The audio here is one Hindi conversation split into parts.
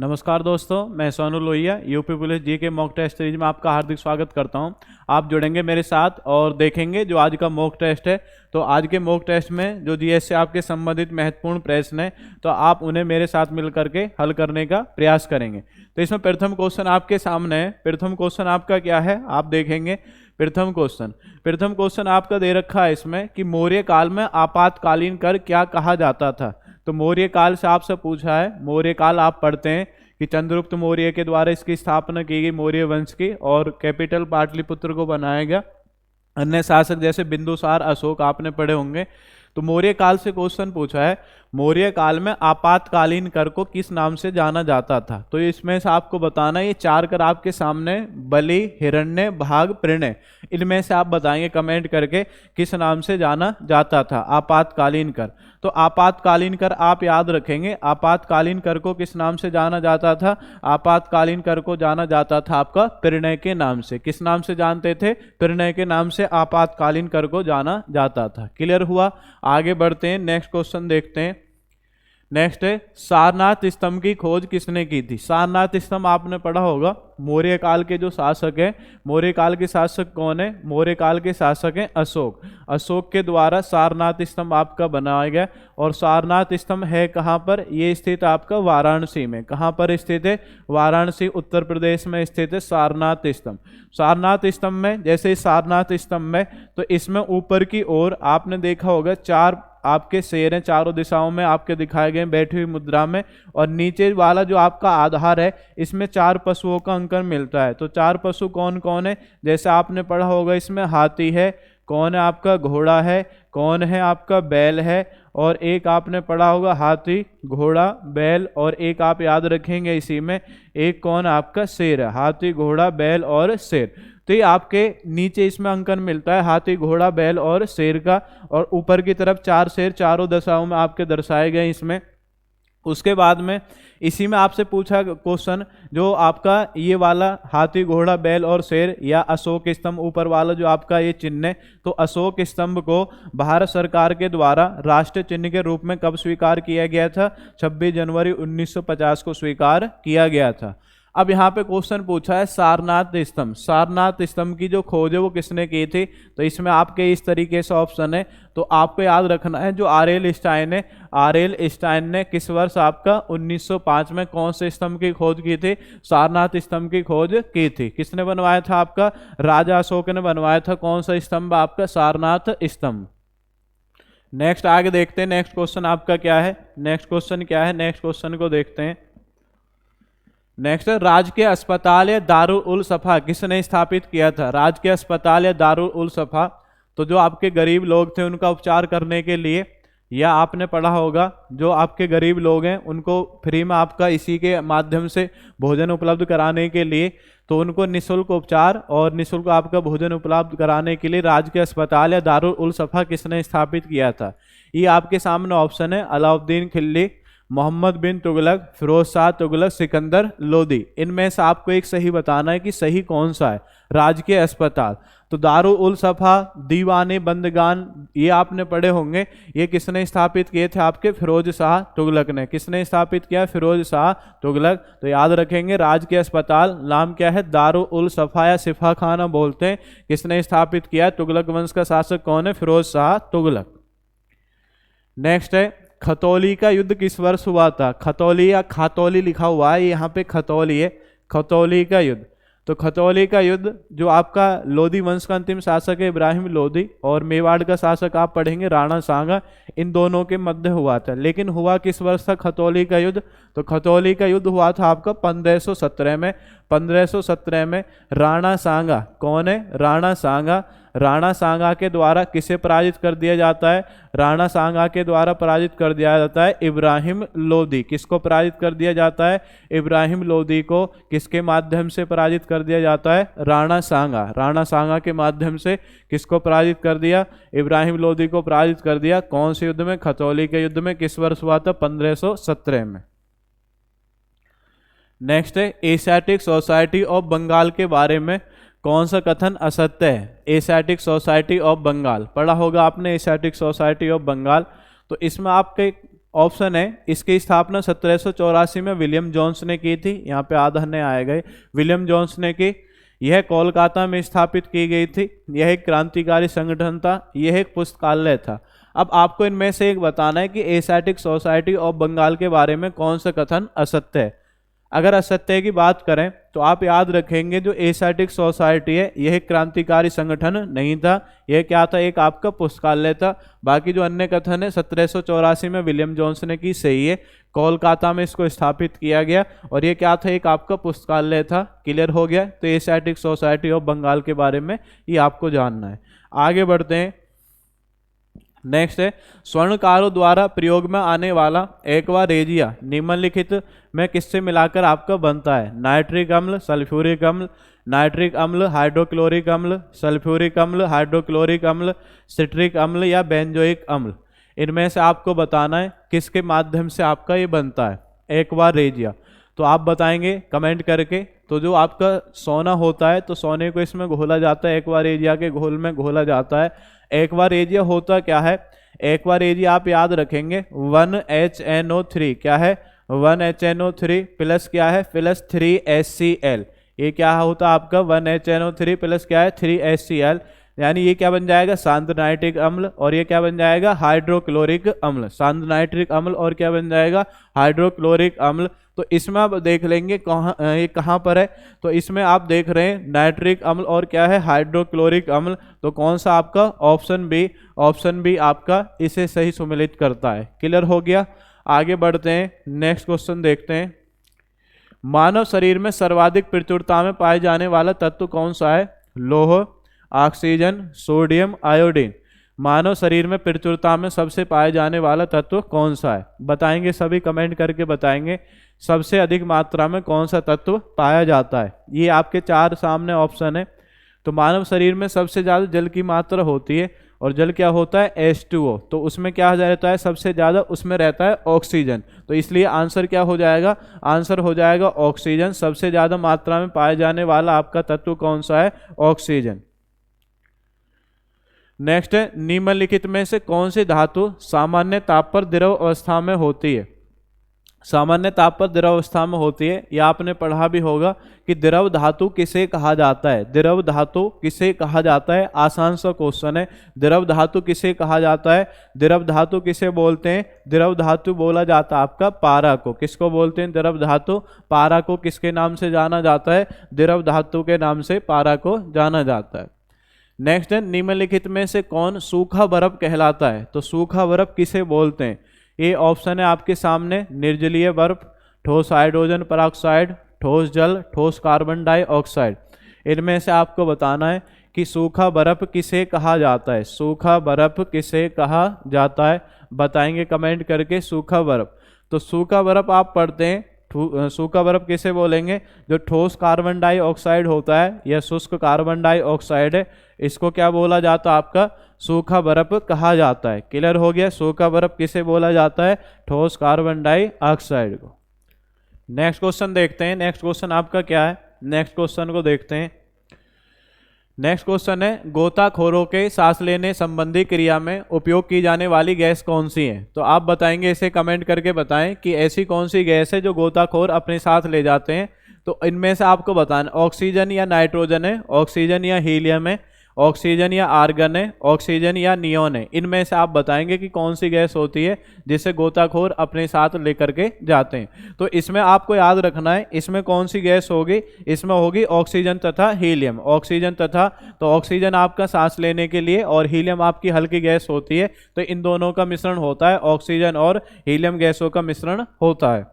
नमस्कार दोस्तों, मैं सोनू लोहिया यूपी पुलिस जी के मॉक टेस्ट सीरीज में आपका हार्दिक स्वागत करता हूं। आप जुड़ेंगे मेरे साथ और देखेंगे जो आज का मॉक टेस्ट है। तो आज के मॉक टेस्ट में जो जीएस से आपके संबंधित महत्वपूर्ण प्रश्न है तो आप उन्हें मेरे साथ मिल करके हल करने का प्रयास करेंगे। तो इसमें प्रथम क्वेश्चन आपके सामने है। प्रथम क्वेश्चन आपका क्या है आप देखेंगे। प्रथम क्वेश्चन आपका दे रखा है इसमें कि मौर्य काल में आपातकालीन कर क्या कहा जाता था। तो मौर्य काल से आपसे पूछा है। मौर्य काल आप पढ़ते हैं कि चंद्रगुप्त मौर्य के द्वारा इसकी स्थापना की गई मौर्य वंश की, और कैपिटल पाटलिपुत्र को बनाया गया। अन्य शासक जैसे बिंदुसार, अशोक आपने पढ़े होंगे। तो मौर्य काल से क्वेश्चन पूछा है, मौर्य काल में आपातकालीन कर को किस नाम से जाना जाता था। तो इसमें से आपको बताना, ये चार कर आपके सामने, बलि, हिरण्य, भाग, प्रणय, इनमें से आप बताएंगे कमेंट करके किस नाम से जाना जाता था आपातकालीन कर। तो आपातकालीन कर आप याद रखेंगे। आपातकालीन कर को किस नाम से जाना जाता था? आपातकालीन कर को जाना जाता था आपका प्रणय के नाम से। किस नाम से जानते थे? प्रणय के नाम से आपातकालीन कर को जाना जाता था। क्लियर हुआ? आगे बढ़ते हैं, नेक्स्ट क्वेश्चन देखते हैं। नेक्स्ट है, सारनाथ स्तंभ की खोज किसने की थी? सारनाथ स्तंभ आपने पढ़ा होगा। मौर्य काल के जो शासक हैं, मौर्य काल के शासक कौन है? मौर्य काल के शासक हैं अशोक। अशोक के द्वारा सारनाथ स्तंभ आपका बनाया गया। और सारनाथ स्तंभ है कहाँ पर? ये स्थित आपका वाराणसी में। कहाँ पर स्थित है? वाराणसी उत्तर प्रदेश में स्थित है सारनाथ स्तंभ। सारनाथ स्तंभ में, जैसे सारनाथ स्तंभ में, तो इसमें ऊपर की ओर आपने देखा होगा चार आपके शेर हैं, चारों दिशाओं में आपके दिखाए गए बैठी हुई मुद्रा में। और नीचे वाला जो आपका आधार है, इसमें चार पशुओं का अंकन मिलता है। तो चार पशु कौन कौन है? जैसे आपने पढ़ा होगा, इसमें हाथी है, कौन है आपका घोड़ा है, कौन है आपका बैल है, और एक आपने पढ़ा होगा हाथी, घोड़ा, बैल, और एक आप याद रखेंगे इसी में, एक कौन आपका शेर है। हाथी, घोड़ा, बैल और शेर। तो ये आपके नीचे इसमें अंकन मिलता है हाथी, घोड़ा, बैल और शेर का। और ऊपर की तरफ चार शेर चारों दशाओं में आपके दर्शाए गए इसमें। उसके बाद में इसी में आपसे पूछा क्वेश्चन, जो आपका ये वाला हाथी, घोड़ा, बैल और शेर, या अशोक स्तंभ ऊपर वाला जो आपका ये चिन्ह है, तो अशोक स्तंभ को भारत सरकार के द्वारा राष्ट्रीय चिन्ह के रूप में कब स्वीकार किया गया था? 26 जनवरी 1950 को स्वीकार किया गया था। अब यहाँ पे क्वेश्चन पूछा है सारनाथ स्तंभ। सारनाथ स्तंभ की जो खोज है वो किसने की थी? तो इसमें आपके इस तरीके से ऑप्शन है, तो आपको याद रखना है जो आरएल स्टाइन है, आरएल स्टाइन ने किस वर्ष आपका 1905 में कौन से स्तंभ की खोज की थी? सारनाथ स्तंभ की खोज की थी। किसने बनवाया था? आपका राजा अशोक ने बनवाया था। कौन सा स्तंभ? आपका सारनाथ स्तंभ। नेक्स्ट आगे देखते हैं, नेक्स्ट क्वेश्चन आपका क्या है। नेक्स्ट क्वेश्चन क्या है? नेक्स्ट क्वेश्चन को देखते हैं। नेक्स्ट, राजकीय अस्पताल या दारुल उल सफा किसने स्थापित किया था? राजकीय अस्पताल या दारुल उल सफा, तो जो आपके गरीब लोग थे उनका उपचार करने के लिए, या आपने पढ़ा होगा जो आपके गरीब लोग हैं उनको फ्री में आपका इसी के माध्यम से भोजन उपलब्ध कराने के लिए, तो उनको निःशुल्क उपचार और निःशुल्क आपका भोजन उपलब्ध कराने के लिए राजकीय अस्पताल या दारुल उल सफा किसने स्थापित किया था? ये आपके सामने ऑप्शन है, अलाउद्दीन खिलजी, मोहम्मद बिन तुगलक, फिरोज शाह तुगलक, सिकंदर लोदी। इनमें से आपको एक सही बताना है कि सही कौन सा है। राजकीय अस्पताल, तो दारुल उल सफा, दीवाने बंदगान, ये आपने पढ़े होंगे। ये किसने स्थापित किए थे? आपके फिरोज शाह तुगलक ने। किसने स्थापित किया? फिरोज शाह तुगलक। तो याद रखेंगे राजकीय अस्पताल नाम क्या है? दारुल उल सफा या सिफा खाना बोलते हैं। किसने स्थापित किया? तुगलक वंश का शासक कौन है? फिरोज शाह तुगलक। नेक्स्ट है, खतौली का युद्ध किस वर्ष हुआ था? खतौली या खातौली लिखा हुआ है, यहाँ पे खतौली है। खतौली का युद्ध, तो खतौली का युद्ध जो आपका लोधी वंश का अंतिम शासक है इब्राहिम लोधी, और मेवाड़ का शासक आप पढ़ेंगे राणा सांगा, इन दोनों के मध्य हुआ था। लेकिन हुआ किस वर्ष था खतौली का युद्ध? तो खतौली का युद्ध हुआ था आपका 1517 में। 1517 में राणा सांगा, कौन है? राणा सांगा। राणा सांगा के द्वारा किसे पराजित कर दिया जाता है? राणा सांगा के द्वारा पराजित कर दिया जाता है इब्राहिम लोधी। किसको पराजित कर दिया जाता है? इब्राहिम लोधी को। किसके माध्यम से पराजित कर दिया जाता है? राणा सांगा। राणा सांगा के माध्यम से किसको पराजित कर दिया? इब्राहिम लोधी को पराजित कर दिया। कौन से युद्ध में? खतौली के युद्ध में। किस वर्ष हुआ था? 1517 में। नेक्स्ट है, एशियाटिक सोसाइटी ऑफ बंगाल के बारे में कौन सा कथन असत्य है? एशियाटिक सोसाइटी ऑफ बंगाल पढ़ा होगा आपने, एशियाटिक सोसाइटी ऑफ बंगाल। तो इसमें आपके ऑप्शन है इसकी स्थापना 1784 में विलियम जोन्स ने की थी, यहाँ पे आधा ने आए गए, विलियम जोन्स ने की। यह कोलकाता में स्थापित की गई थी। यह एक क्रांतिकारी संगठन था। यह एक पुस्तकालय था। अब आपको इनमें से एक बताना है कि एशियाटिक सोसाइटी ऑफ बंगाल के बारे में कौन सा कथन असत्य है। अगर असत्य की बात करें तो आप याद रखेंगे जो एशियाटिक सोसाइटी है यह एक क्रांतिकारी संगठन नहीं था, यह क्या था, एक आपका पुस्तकालय था। बाकी जो अन्य कथन है 1784 में विलियम जोन्स ने की, सही है, कोलकाता में इसको स्थापित किया गया और ये क्या था, एक आपका पुस्तकालय था। क्लियर हो गया। तो एशियाटिक सोसाइटी ऑफ बंगाल के बारे में ये आपको जानना है। आगे बढ़ते हैं। नेक्स्ट है स्वर्णकारों द्वारा प्रयोग में आने वाला एक्वा रेजिया निम्नलिखित में किससे मिलाकर आपका बनता है। नाइट्रिक अम्ल, सल्फ्यूरिक अम्ल, नाइट्रिक अम्ल, हाइड्रोक्लोरिक अम्ल, सल्फ्यूरिक अम्ल, हाइड्रोक्लोरिक अम्ल, सिट्रिक अम्ल या बेंजोइक अम्ल। इनमें से आपको बताना है किसके माध्यम से आपका ये बनता है एक्वा रेजिया। तो आप बताएंगे कमेंट करके। तो जो आपका सोना होता है तो सोने को इसमें घोला जाता है, एक्वा रेजिया के घोल में घोला जाता है। एक्वा रेजिया होता क्या है, एक्वा रेजिया आप याद रखेंगे 1HNO3 क्या है, 1HNO3 प्लस क्या है, प्लस 3HCl। ये क्या होता है आपका 1HNO3 प्लस क्या है 3HCl, यानी ये क्या बन जाएगा शांत नाइट्रिक अम्ल और ये क्या बन जाएगा हाइड्रोक्लोरिक अम्ल। शांत नाइट्रिक अम्ल और क्या बन जाएगा हाइड्रोक्लोरिक अम्ल। तो इसमें आप देख लेंगे ये कहाँ पर है, तो इसमें आप देख रहे हैं नाइट्रिक अम्ल और क्या है हाइड्रोक्लोरिक अम्ल। तो कौन सा आपका ऑप्शन बी आपका इसे सही सम्मिलित करता है। क्लियर हो गया। आगे बढ़ते हैं, नेक्स्ट क्वेश्चन देखते हैं। मानव शरीर में सर्वाधिक प्रचुरता में पाए जाने वाला तत्व कौन सा है। लौह, ऑक्सीजन, सोडियम, आयोडीन। मानव शरीर में प्रचुरता में सबसे पाए जाने वाला तत्व कौन सा है, बताएंगे सभी कमेंट करके बताएंगे सबसे अधिक मात्रा में कौन सा तत्व पाया जाता है। ये आपके चार सामने ऑप्शन है। तो मानव शरीर में सबसे ज़्यादा जल की मात्रा होती है और जल क्या होता है H2O। तो उसमें क्या रहता है सबसे ज़्यादा, उसमें रहता है ऑक्सीजन। तो इसलिए आंसर क्या हो जाएगा, आंसर हो जाएगा ऑक्सीजन। सबसे ज़्यादा मात्रा में पाए जाने वाला आपका तत्व कौन सा है, ऑक्सीजन। नेक्स्ट है निम्नलिखित में से कौन सी धातु सामान्य ताप पर द्रव अवस्था में होती है। सामान्य ताप पर द्रव अवस्था में होती है, यह आपने पढ़ा भी होगा कि द्रव धातु किसे कहा जाता है। द्रव धातु किसे कहा जाता है, आसान सा क्वेश्चन है। द्रव धातु किसे कहा जाता है, द्रव धातु किसे बोलते हैं। द्रव धातु बोला जाता है आपका पारा को। किसको बोलते हैं द्रव धातु, पारा को। किसके नाम से जाना जाता है, द्रव धातु के नाम से पारा को जाना जाता है। नेक्स्ट है निम्नलिखित में से कौन सूखा बर्फ कहलाता है। तो सूखा बर्फ किसे बोलते हैं, ये ऑप्शन है आपके सामने। निर्जलीय बर्फ, ठोस हाइड्रोजन परऑक्साइड, ठोस जल, ठोस कार्बन डाइऑक्साइड। इनमें से आपको बताना है कि सूखा बर्फ किसे कहा जाता है। सूखा बर्फ किसे कहा जाता है, बताएंगे कमेंट करके सूखा बर्फ। तो सूखा बर्फ आप पढ़ते हैं, सूखा बर्फ किसे बोलेंगे, जो ठोस कार्बन डाइऑक्साइड होता है या शुष्क कार्बन डाइऑक्साइड है, इसको क्या बोला जाता है आपका सूखा बर्फ कहा जाता है। क्लियर हो गया। सूखा बर्फ किसे बोला जाता है, ठोस कार्बन डाइऑक्साइड को। नेक्स्ट क्वेश्चन देखते हैं। नेक्स्ट क्वेश्चन आपका क्या है, नेक्स्ट क्वेश्चन को देखते हैं। नेक्स्ट क्वेश्चन है गोताखोरों के सांस लेने संबंधी क्रिया में उपयोग की जाने वाली गैस कौन सी है। तो आप बताएंगे, इसे कमेंट करके बताएं कि ऐसी कौन सी गैस है जो गोताखोर अपने साथ ले जाते हैं। तो इनमें से आपको बताना ऑक्सीजन या नाइट्रोजन है, ऑक्सीजन या हीलियम है, ऑक्सीजन या आर्गन है, ऑक्सीजन या नियोन है। इनमें से आप बताएंगे कि कौन सी गैस होती है जिसे गोताखोर अपने साथ लेकर के जाते हैं। तो इसमें आपको याद रखना है इसमें कौन सी गैस होगी, इसमें होगी ऑक्सीजन तथा हीलियम। ऑक्सीजन तथा, तो ऑक्सीजन आपका सांस लेने के लिए और हीलियम आपकी हल्की गैस होती है। तो इन दोनों का मिश्रण होता है, ऑक्सीजन और हीलियम गैसों का मिश्रण होता है।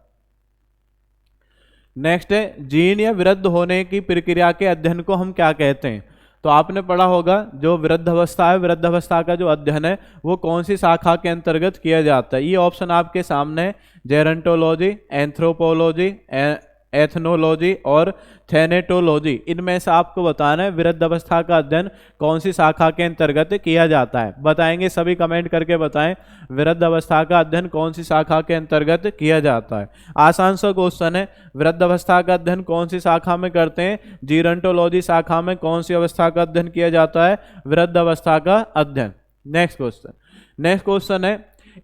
नेक्स्ट है जीर्ण या वृद्ध होने की प्रक्रिया के अध्ययन को हम क्या कहते हैं। तो आपने पढ़ा होगा जो वृद्ध अवस्था है, वृद्ध अवस्था का जो अध्ययन है वो कौन सी शाखा के अंतर्गत किया जाता है। ये ऑप्शन आपके सामने है, जेरंटोलॉजी, एंथ्रोपोलॉजी, एथनोलॉजी और थेनेटोलॉजी। इनमें से आपको बताना है वृद्ध अवस्था का अध्ययन कौन सी शाखा के अंतर्गत किया जाता है। बताएंगे सभी कमेंट करके बताएं वृद्ध अवस्था का अध्ययन कौन सी शाखा के अंतर्गत किया जाता है। आसान सा क्वेश्चन है, वृद्ध अवस्था का अध्ययन कौन सी शाखा में करते हैं, जीरंटोलॉजी शाखा में कौन सी अवस्था का अध्ययन किया जाता है, वृद्ध अवस्था का अध्ययन। नेक्स्ट क्वेश्चन है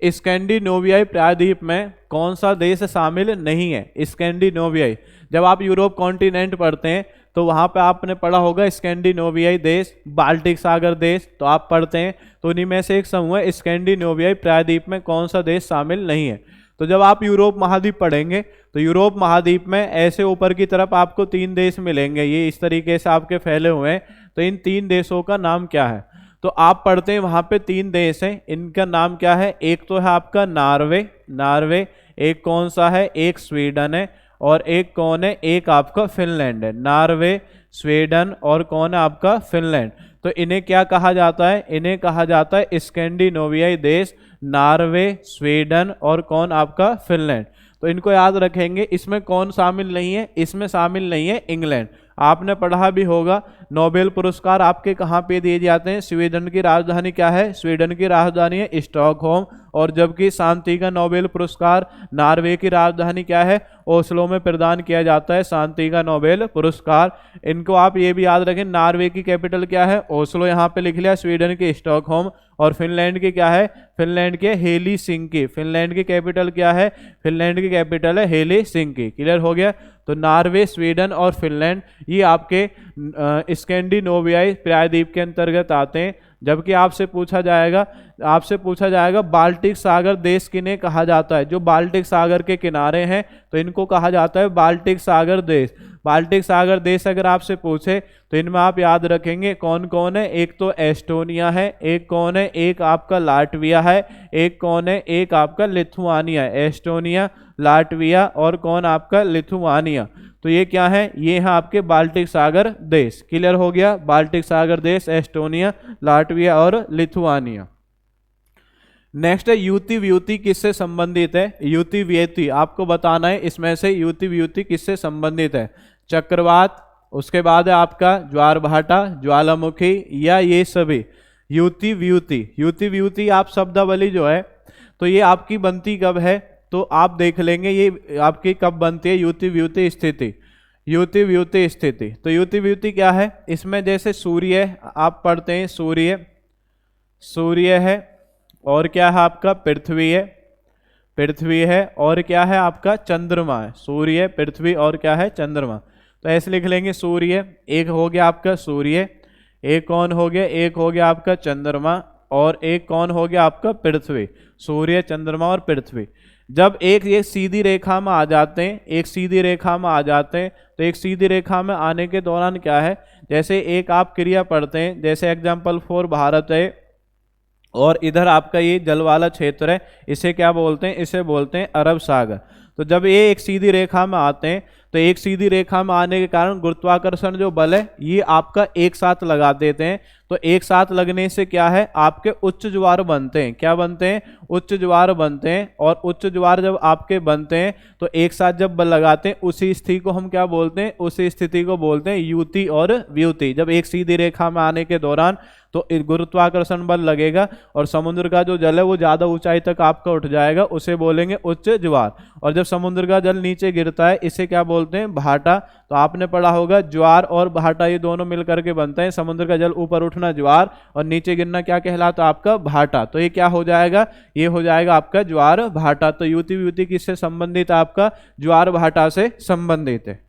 स्कैंडिनेवियाई प्रायद्वीप में कौन सा देश शामिल नहीं है? स्कैंडिनेवियाई, जब आप यूरोप कॉन्टिनेंट पढ़ते हैं तो वहाँ पे आपने पढ़ा होगा स्कैंडिनेवियाई देश, बाल्टिक सागर देश, तो आप पढ़ते हैं तो उन्हीं में से एक समूह है स्कैंडिनेवियाई प्रायद्वीप में कौन सा देश शामिल नहीं है। तो जब आप यूरोप महाद्वीप पढ़ेंगे तो यूरोप महाद्वीप में ऐसे ऊपर की तरफ आपको 3 देश मिलेंगे, ये इस तरीके से आपके फैले हुए हैं। तो इन 3 देशों का नाम क्या है? तो आप पढ़ते हैं वहाँ पे 3 देश हैं, इनका नाम क्या है? एक तो है आपका नार्वे, एक कौन सा है? एक स्वीडन है, और एक कौन है? एक आपका फिनलैंड है। नार्वे, स्वीडन और कौन है आपका? फिनलैंड। तो इन्हें क्या कहा जाता है? इन्हें कहा जाता है स्कैंडिनेवियाई देश, नार्वे, स्वीडन और कौन? आपका फिनलैंड। तो इनको याद रखेंगे। इसमें कौन शामिल नहीं है? इसमें शामिल नहीं है इंग्लैंड। आपने पढ़ा भी होगा नोबेल पुरस्कार आपके कहाँ पे दिए जाते हैं? स्वीडन की राजधानी क्या है? स्वीडन की राजधानी है स्टॉकहोम। और जबकि शांति का नोबेल पुरस्कार नार्वे की राजधानी क्या है? ओस्लो में प्रदान किया जाता है शांति का नोबेल पुरस्कार। इनको आप ये भी याद रखें, नार्वे की कैपिटल क्या है? ओस्लो, यहाँ पे लिख लिया। स्वीडन की स्टॉकहोम। और फिनलैंड की क्या है? फिनलैंड के हेलिसिंकी। फिनलैंड की कैपिटल क्या है? फिनलैंड की कैपिटल है हेलिसिंकी। क्लियर हो गया? तो नार्वे, स्वीडन और फिनलैंड ये आपके स्कैंडिनेवियाई प्रायद्वीप के अंतर्गत आते हैं। जबकि आपसे पूछा जाएगा बाल्टिक सागर देश किन्हें कहा जाता है? जो बाल्टिक सागर के किनारे हैं तो इनको कहा जाता है बाल्टिक सागर देश। बाल्टिक सागर देश अगर आपसे पूछे तो इनमें आप याद रखेंगे कौन कौन है? एक तो एस्टोनिया है, एक कौन है? एक आपका लाटविया है, एक कौन है? एक आपका लिथुआनिया है। एस्टोनिया, लाटविया और कौन? आपका लिथुआनिया। तो ये क्या है? ये है आपके बाल्टिक सागर देश। क्लियर हो गया? बाल्टिक सागर देश, एस्टोनिया, लाटविया और लिथुआनिया। नेक्स्ट है युति व्युति किससे संबंधित है? युति व्युति आपको बताना है इसमें से युति व्युति किससे संबंधित है? चक्रवात, उसके बाद है आपका ज्वार भाटा, ज्वालामुखी, या ये सभी? युति व्युति आप शब्दावली जो है तो ये आपकी बनती कब है? तो आप देख लेंगे ये आपकी कब बनती है युति व्युति स्थिति। युति व्युति स्थिति, तो युति व्युति क्या है? इसमें जैसे सूर्य आप पढ़ते हैं, सूर्य है, और क्या है आपका? पृथ्वी है, और क्या है आपका? चंद्रमा है। सूर्य, पृथ्वी और क्या है? चंद्रमा। तो ऐसे लिख लेंगे, सूर्य एक हो गया आपका सूर्य, एक कौन हो गया? एक हो गया आपका चंद्रमा, और एक कौन हो गया आपका? पृथ्वी। सूर्य, चंद्रमा और पृथ्वी। जब एक ये सीधी रेखा में आ जाते हैं, तो एक सीधी रेखा में आने के दौरान क्या है? जैसे एक आप क्रिया पढ़ते हैं, जैसे एग्जाम्पल 4 भारत है और इधर आपका ये जल वाला क्षेत्र है, इसे क्या बोलते हैं? इसे बोलते हैं अरब सागर। तो जब ये एक सीधी रेखा में आते हैं तो एक सीधी रेखा में आने के कारण गुरुत्वाकर्षण जो बल है ये आपका एक साथ लगा देते हैं। तो एक साथ लगने से क्या है? आपके उच्च ज्वार बनते हैं। क्या बनते हैं? उच्च ज्वार बनते हैं। और उच्च ज्वार जब आपके बनते हैं तो एक साथ जब बल लगाते हैं उसी स्थिति को हम क्या बोलते हैं? उसी स्थिति को बोलते हैं युति और व्युति। जब एक सीधी रेखा में आने के दौरान तो गुरुत्वाकर्षण बल लगेगा और समुद्र का जो जल है वो ज्यादा ऊंचाई तक आपका उठ जाएगा, उसे बोलेंगे उच्च ज्वार। और जब समुद्र का जल नीचे गिरता है इसे क्या बोलते हैं? भाटा। तो आपने पढ़ा होगा ज्वार और भाटा ये दोनों मिलकर के बनते हैं। समुद्र का जल ऊपर उठना ज्वार और नीचे गिरना क्या कहलाता? आपका भाटा। तो ये क्या हो जाएगा? ये हो जाएगा आपका ज्वार भाटा। तो युति व्युति किससे संबंधित है? आपका ज्वार भाटा से संबंधित है।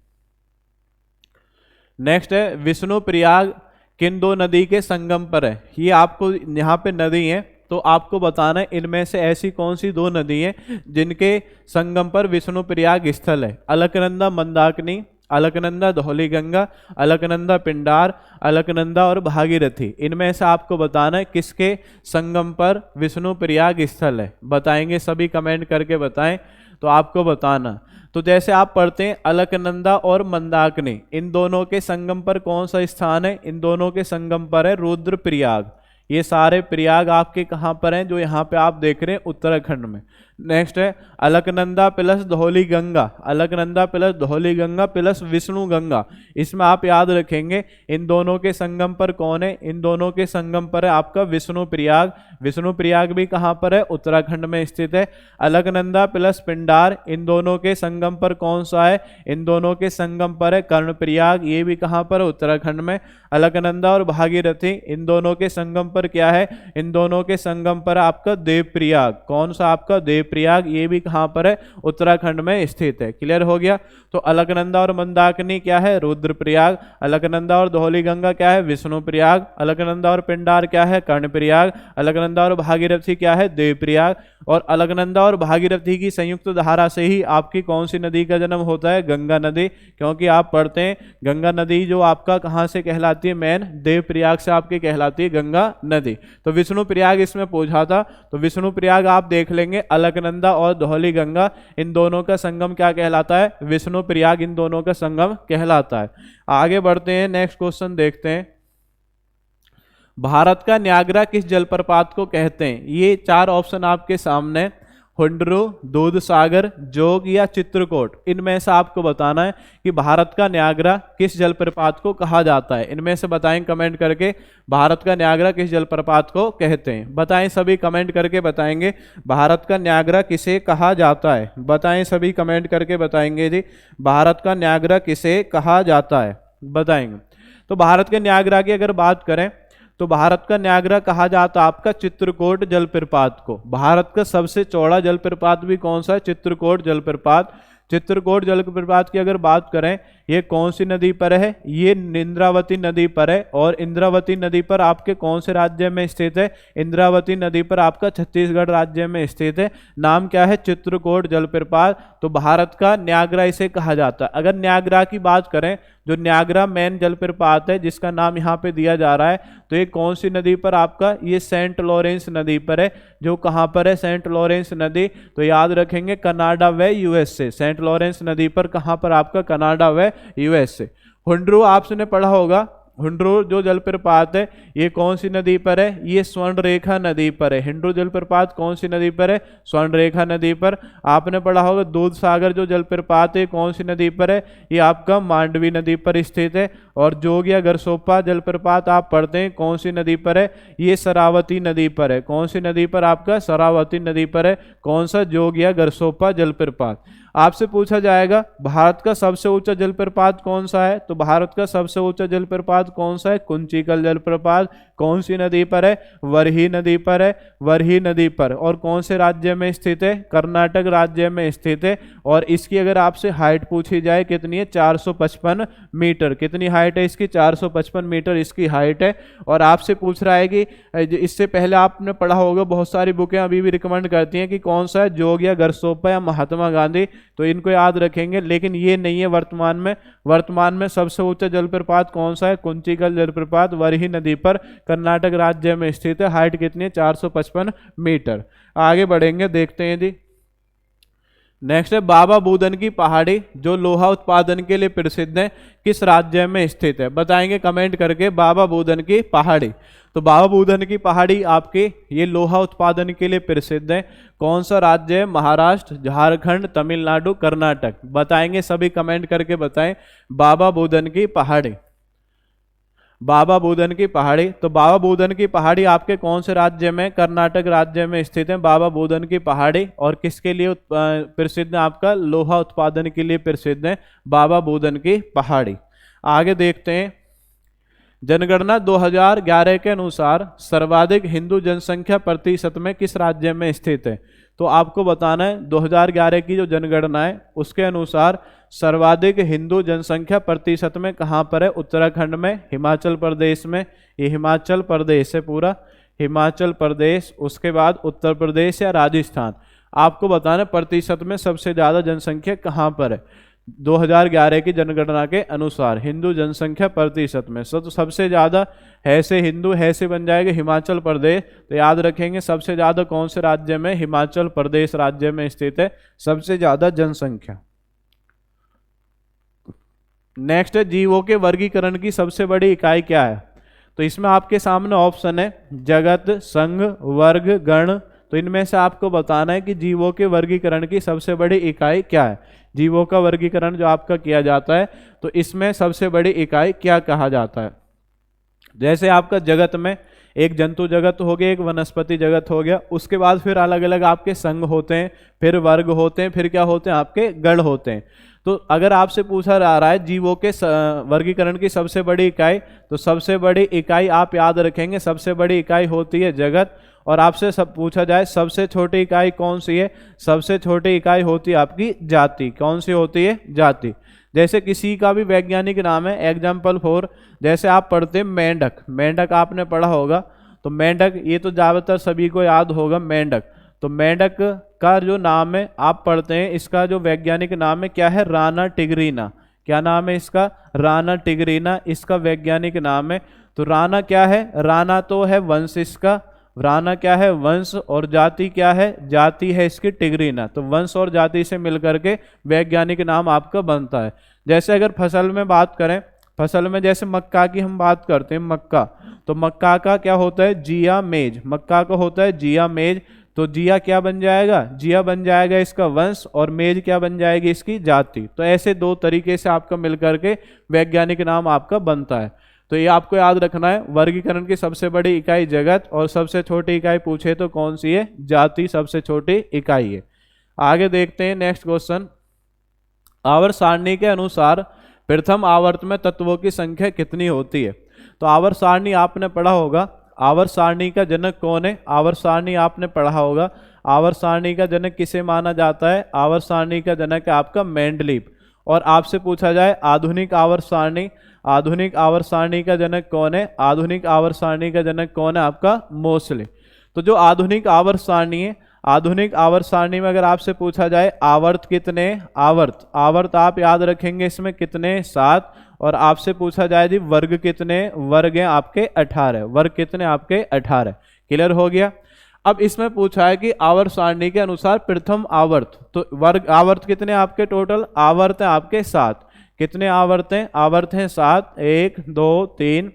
नेक्स्ट है विष्णु प्रयाग किन 2 नदी के संगम पर है? ये आपको यहाँ पे नदी है तो आपको बताना है इनमें से ऐसी कौन सी 2 नदी हैं जिनके संगम पर विष्णु प्रयाग स्थल है? अलकनंदा मंदाकिनी, अलकनंदा धौलीगंगा, अलकनंदा पिंडार, अलकनंदा और भागीरथी। इनमें से आपको बताना है किसके संगम पर विष्णु प्रयाग स्थल है? बताएंगे सभी, कमेंट करके बताएं। तो आपको बताना, तो जैसे आप पढ़ते हैं अलकनंदा और मंदाकिनी, इन दोनों के संगम पर कौन सा स्थान है? इन दोनों के संगम पर है रुद्रप्रयाग। ये सारे प्रयाग आपके कहाँ पर हैं? जो यहाँ पे आप देख रहे हैं उत्तराखंड में। नेक्स्ट है Alaknanda plus Dhauli Ganga, Alaknanda plus Dhauli Ganga plus Vishnu Ganga. इसमें आप याद रखेंगे इन दोनों के संगम पर कौन है, इन दोनों के संगम पर है आपका विष्णु प्रयाग। विष्णु प्रयाग भी कहाँ पर है, उत्तराखंड में स्थित है। अलकनंदा प्लस पिंडार इन दोनों के संगम पर कौन सा है, इन दोनों के संगम पर है कर्णप्रयाग, ये भी कहाँ पर है, उत्तराखंड में। अलकनंदा और भागीरथी इन दोनों के संगम पर क्या है, इन दोनों के संगम पर आपका देवप्रयाग, कौन सा आपका देवप्रयाग, ये भी कहाँ पर है, उत्तराखंड में स्थित है। क्लियर हो गया। तो अलकनंदा और मंदाकिनी क्या है, रुद्रप्रयाग। अलकनंदा और धौलीगंगा क्या है, विष्णुप्रयाग। अलकनंदा और पिंडार क्या है, कर्णप्रयाग। अलकनंदा और भागीरथी क्या है, देवप्रयाग। और अलकनंदा और भागीरथी की संयुक्त धारा से ही आपकी कौन सी नदी का जन्म होता है, गंगा नदी। क्योंकि आप पढ़ते हैं गंगा नदी जो आपका कहाँ से कहलाती है, मेन देवप्रयाग से आपकी कहलाती है गंगा नदी। तो विष्णु प्रयाग इसमें पूछा था, तो विष्णु प्रयाग आप देख लेंगे। अलकनंदा और धौलीगंगा इन दोनों का संगम क्या कहलाता है, विष्णु प्रयाग इन दोनों का संगम कहलाता है। आगे बढ़ते हैं, नेक्स्ट क्वेश्चन देखते हैं। भारत का न्यागरा किस जलप्रपात को कहते हैं। ये चार ऑप्शन आपके सामने, हुंडरू, दूधसागर, जोग या चित्रकूट। इनमें से आपको बताना है कि भारत का न्यागरा किस जलप्रपात को कहा जाता है। इनमें से बताएं कमेंट करके, भारत का न्यागरा किस जलप्रपात को कहते हैं। बताएं, सभी कमेंट करके बताएंगे भारत का न्यागरा किसे कहा जाता है। बताएं, सभी कमेंट करके बताएंगे जी भारत का न्यागरा किसे कहा जाता है, बताएंगे। तो भारत के न्यागरा की अगर बात करें तो भारत का न्यागरा कहा जाता है आपका चित्रकूट जलप्रपात को। भारत का सबसे चौड़ा जलप्रपात भी कौन सा है, चित्रकूट जलप्रपात। चित्रकूट जलप्रपात की अगर बात करें, ये कौन सी नदी पर है, ये इंद्रावती नदी पर है। और इंद्रावती नदी पर आपके कौन से राज्य में स्थित है, इंद्रावती नदी पर आपका छत्तीसगढ़ राज्य में स्थित है। नाम क्या है, चित्रकूट जलप्रपात। तो भारत का न्यागरा इसे कहा जाता है। अगर न्यागरा की बात करें, जो न्यागरा मेन जलप्रपात है जिसका नाम यहाँ पे दिया जा रहा है, तो ये कौन सी नदी पर आपका, ये सेंट लॉरेंस नदी पर है। जो कहाँ पर है, सेंट लॉरेंस नदी, तो याद रखेंगे कनाडा व यूएसए। सेंट लॉरेंस नदी पर कहाँ पर आपका, कनाडा व यूएसए। हुंडरू आपने पढ़ा होगा, हुंडरू जो जलप्रपात है ये कौन सी नदी पर है, ये स्वर्णरेखा नदी पर है। हुंडरू जलप्रपात कौन सी नदी पर है, स्वर्णरेखा नदी पर। आपने पढ़ा होगा दूधसागर जो जलप्रपात है कौन सी नदी पर है, ये आपका मांडवी नदी पर स्थित है। और जोग या गरसोपा जलप्रपात आप पढ़ते हैं कौन सी नदी पर है, ये शरावती नदी पर है। कौन सी नदी पर आपका, शरावती नदी पर है। कौन सा, जोग या गरसोपा जलप्रपात। आपसे पूछा जाएगा भारत का सबसे ऊंचा जलप्रपात कौन सा है, तो भारत का सबसे ऊंचा जलप्रपात कौन सा है, कुंचिकल जलप्रपात। कौन सी नदी पर है, वरही नदी पर है, वरही नदी पर। और कौन से राज्य में स्थित है, कर्नाटक राज्य में स्थित है। और इसकी अगर आपसे हाइट पूछी जाए कितनी है, 455 मीटर। कितनी हाइट है इसकी, 455 मीटर इसकी हाइट है। और आपसे पूछ रहा है कि इससे पहले आपने पढ़ा होगा, बहुत सारी बुकें अभी भी रिकमेंड करती हैं कि कौन सा है, जोग या गरसोपा या महात्मा गांधी, तो इनको याद रखेंगे। लेकिन ये नहीं है वर्तमान में। वर्तमान में सबसे ऊंचा जलप्रपात कौन सा है, कुंचिकल जलप्रपात, वरही नदी पर, कर्नाटक राज्य में स्थित है। हाइट कितनी है, 455 मीटर। आगे बढ़ेंगे, देखते हैं जी। नेक्स्ट है बाबा बूदन की पहाड़ी जो लोहा उत्पादन के लिए प्रसिद्ध है, किस राज्य में स्थित है। बताएंगे कमेंट करके बाबा बूदन की पहाड़ी। तो बाबा बूदन की पहाड़ी आपके ये लोहा उत्पादन के लिए प्रसिद्ध है। कौन सा राज्य है, महाराष्ट्र, झारखंड, तमिलनाडु, कर्नाटक। बताएंगे, सभी कमेंट करके बताएं बाबा बूदन की पहाड़ी। बाबा बूदन की पहाड़ी, तो बाबा बूदन की पहाड़ी आपके कौन से राज्य में, कर्नाटक राज्य में स्थित है बाबा बूदन की पहाड़ी। और किसके लिए प्रसिद्ध है, आपका लोहा उत्पादन के लिए प्रसिद्ध है बाबा बूदन की पहाड़ी। आगे देखते हैं, जनगणना 2011 के अनुसार सर्वाधिक हिंदू जनसंख्या प्रतिशत में किस राज्य में स्थित है। तो आपको बताना है 2011 की जो जनगणना है उसके अनुसार सर्वाधिक हिंदू जनसंख्या प्रतिशत में कहाँ पर है, उत्तराखंड में, हिमाचल प्रदेश में। ये हिमाचल प्रदेश है पूरा, हिमाचल प्रदेश, उसके बाद उत्तर प्रदेश या राजस्थान। आपको बताना प्रतिशत में सबसे ज़्यादा जनसंख्या कहाँ पर है 2011 की जनगणना के अनुसार हिंदू जनसंख्या प्रतिशत में। तो सबसे ज़्यादा है से हिंदू है से बन जाएगा हिमाचल प्रदेश। तो याद रखेंगे सबसे ज़्यादा कौन से राज्य में, हिमाचल प्रदेश राज्य में स्थित है सबसे ज़्यादा जनसंख्या। नेक्स्ट है जीवों के वर्गीकरण की सबसे बड़ी इकाई क्या है। तो इसमें आपके सामने ऑप्शन है जगत, संघ, वर्ग, गण। तो इनमें से आपको बताना है कि जीवों के वर्गीकरण की सबसे बड़ी इकाई क्या है। जीवों का वर्गीकरण जो आपका किया जाता है तो इसमें सबसे बड़ी इकाई क्या कहा जाता है। जैसे आपका जगत में एक जंतु जगत हो गया, एक वनस्पति जगत हो गया, उसके बाद फिर अलग अलग आपके संघ होते हैं, फिर वर्ग होते हैं, फिर क्या होते हैं आपके गण होते हैं। तो अगर आपसे पूछा जा रहा है जीवों के वर्गीकरण की सबसे बड़ी इकाई, तो सबसे बड़ी इकाई आप याद रखेंगे सबसे बड़ी इकाई होती है जगत। और आपसे सब पूछा जाए सबसे छोटी इकाई कौन सी है, सबसे छोटी इकाई होती है आपकी जाति। कौन सी होती है, जाति। जैसे किसी का भी वैज्ञानिक नाम है, एग्जाम्पल फॉर जैसे आप पढ़ते हैं मेंढक, मेंढक आपने पढ़ा होगा, तो मेंढक ये तो ज़्यादातर सभी को याद होगा मेंढक। तो मेंढक का जो नाम है आप पढ़ते हैं, इसका जो वैज्ञानिक नाम है क्या है, राना टिगरीना। क्या नाम है इसका, राना टिगरीना इसका वैज्ञानिक नाम है। तो राना क्या है, राना तो है वंश इसका, राना क्या है वंश, और जाति क्या है, जाति है इसकी टिगरीना। तो वंश और जाति से मिलकर के वैज्ञानिक नाम आपका बनता है। जैसे अगर फसल में बात करें, फसल में जैसे मक्का की हम बात करते हैं, मक्का, तो मक्का का क्या होता है, जिया मेज। मक्का का होता है जिया मेज। तो जिया क्या बन जाएगा, जिया बन जाएगा इसका वंश, और मेज क्या बन जाएगी इसकी जाति। तो ऐसे दो तरीके से आपका मिलकर के वैज्ञानिक नाम आपका बनता है। तो ये आपको याद रखना है, वर्गीकरण की सबसे बड़ी इकाई जगत, और सबसे छोटी इकाई पूछे तो कौन सी है, जाति सबसे छोटी इकाई है। आगे देखते हैं नेक्स्ट क्वेश्चन। आवर्त सारणी के अनुसार प्रथम आवर्त में तत्वों की संख्या कितनी होती है। तो आवर्त सारणी आपने पढ़ा होगा, आवर्त सारणी का जनक कौन है, आवर्त सारणी आपने पढ़ा होगा। आवर्त सारणी का जनक किसे माना जाता है, आवर्त सारणी का जनक है आपका मेंडलीव। और आपसे पूछा जाए आधुनिक आवर्त सारणी, आधुनिक आवर्त सारणी का जनक कौन है, आधुनिक आवर्त सारणी का जनक कौन है आपका मोसले। तो जो आधुनिक आवर्त सारणी है, आधुनिक आवर्त सारणी में अगर आपसे पूछा जाए आवर्त कितने, आवर्त, आवर्त आप याद रखेंगे इसमें कितने, 7। और आपसे पूछा जाए जी वर्ग कितने, वर्ग हैं आपके 18, वर्ग कितने आपके 18। क्लियर हो गया। अब इसमें पूछा है कि आवर्त सारणी के अनुसार प्रथम आवर्त, तो वर्ग आवर्त कितने आपके, टोटल आवर्त हैं आपके 7। कितने आवर्त हैं, आवर्त हैं 7, 1 2 3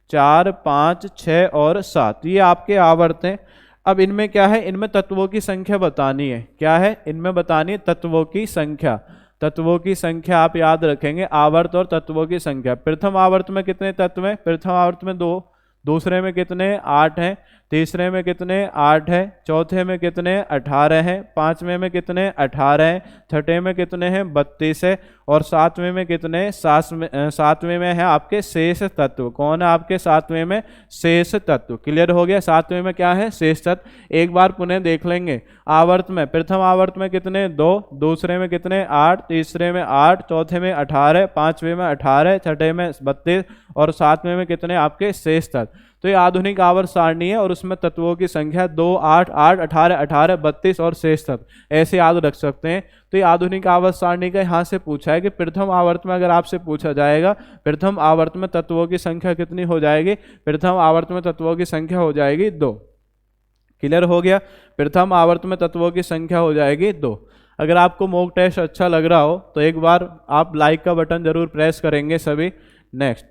4 5 6 और 7, ये आपके आवर्त हैं। अब इनमें क्या है, इनमें तत्वों की संख्या बतानी है। क्या है, इनमें बतानी है तत्वों की संख्या। तत्वों की संख्या आप याद रखेंगे, आवर्त और तत्वों की संख्या। प्रथम आवर्त में कितने तत्व हैं, प्रथम आवर्त में 2, दूसरे में कितने 8 हैं, तीसरे में कितने 8 है, चौथे में कितने 18 हैं, पांचवें में कितने 18 हैं, छठे में कितने हैं 32 है, और सातवें में कितने, सातवें में है आपके शेष तत्व। कौन है आपके सातवें में, शेष तत्व। क्लियर हो गया, सातवें में क्या है, शेष तत्व। एक बार पुनः देख लेंगे, आवर्त में प्रथम आवर्त में कितने 2, दूसरे में कितने 8, तीसरे में 8, चौथे में 18, पांचवें में 18, छठे में 32 और सातवें में कितने आपके शेष तत्व। तो ये आधुनिक आवर्त सारणी है और उसमें तत्वों की संख्या 2, 8, 8, 18, 18, 32 और शेष तत्व ऐसे याद रख सकते हैं। तो ये आधुनिक आवर्त सारणी का यहाँ से पूछा है कि प्रथम आवर्त में अगर आपसे पूछा जाएगा प्रथम आवर्त में तत्वों की संख्या कितनी हो जाएगी, प्रथम आवर्त में तत्वों की संख्या हो जाएगी 2। क्लियर हो गया, प्रथम आवर्त में तत्वों की संख्या हो जाएगी 2। अगर आपको मॉक टेस्ट अच्छा लग रहा हो तो एक बार आप लाइक का बटन जरूर प्रेस करेंगे सभी। नेक्स्ट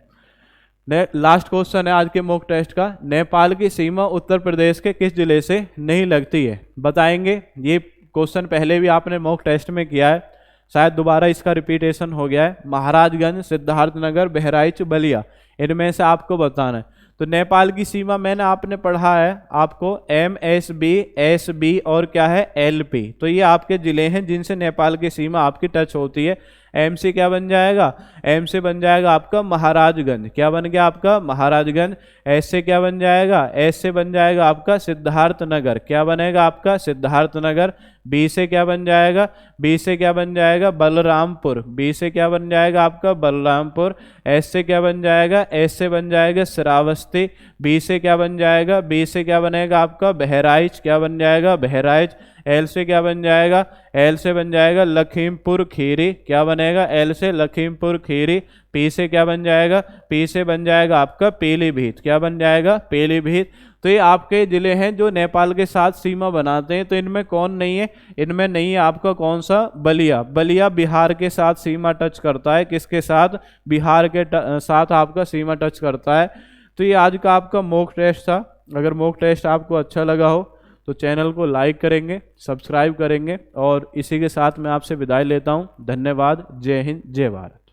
लास्ट क्वेश्चन है आज के मॉक टेस्ट का, नेपाल की सीमा उत्तर प्रदेश के किस जिले से नहीं लगती है, बताएंगे। ये क्वेश्चन पहले भी आपने मॉक टेस्ट में किया है, शायद दोबारा इसका रिपीटेशन हो गया है। महाराजगंज, सिद्धार्थनगर, बहराइच, बलिया, इनमें से आपको बताना है। तो नेपाल की सीमा मैंने आपने पढ़ा है आपको MSB, SB और क्या है LP। तो ये आपके जिले हैं जिनसे नेपाल की सीमा आपकी टच होती है। M से क्या बन जाएगा, M से बन जाएगा आपका महाराजगंज। क्या बन गया आपका महाराजगंज। S से क्या बन जाएगा, S से बन जाएगा आपका सिद्धार्थनगर। क्या बनेगा आपका सिद्धार्थनगर। B से क्या बन जाएगा, B से क्या बन जाएगा बलरामपुर। B से क्या बन जाएगा आपका बलरामपुर। S से क्या बन जाएगा, S से बन जाएगा श्रावस्ती। B से क्या बन जाएगा, B से क्या बनेगा आपका बहराइच। क्या बन जाएगा बहराइच। L से क्या बन जाएगा, L से बन जाएगा लखीमपुर खीरी। क्या बनेगा L से लखीमपुर खीरी। P से क्या बन जाएगा, P से बन जाएगा आपका पीलीभीत। क्या बन जाएगा पीलीभीत। तो ये आपके जिले हैं जो नेपाल के साथ सीमा बनाते हैं। तो इनमें कौन नहीं है, इनमें नहीं है आपका कौन सा बलिया। बलिया बिहार के साथ सीमा टच करता है, किसके साथ, बिहार के साथ आपका सीमा टच करता है। तो ये आज का आपका मॉक टेस्ट था। अगर मॉक टेस्ट आपको अच्छा लगा हो तो चैनल को लाइक करेंगे, सब्सक्राइब करेंगे और इसी के साथ मैं आपसे विदाई लेता हूँ। धन्यवाद। जय हिंद, जय भारत।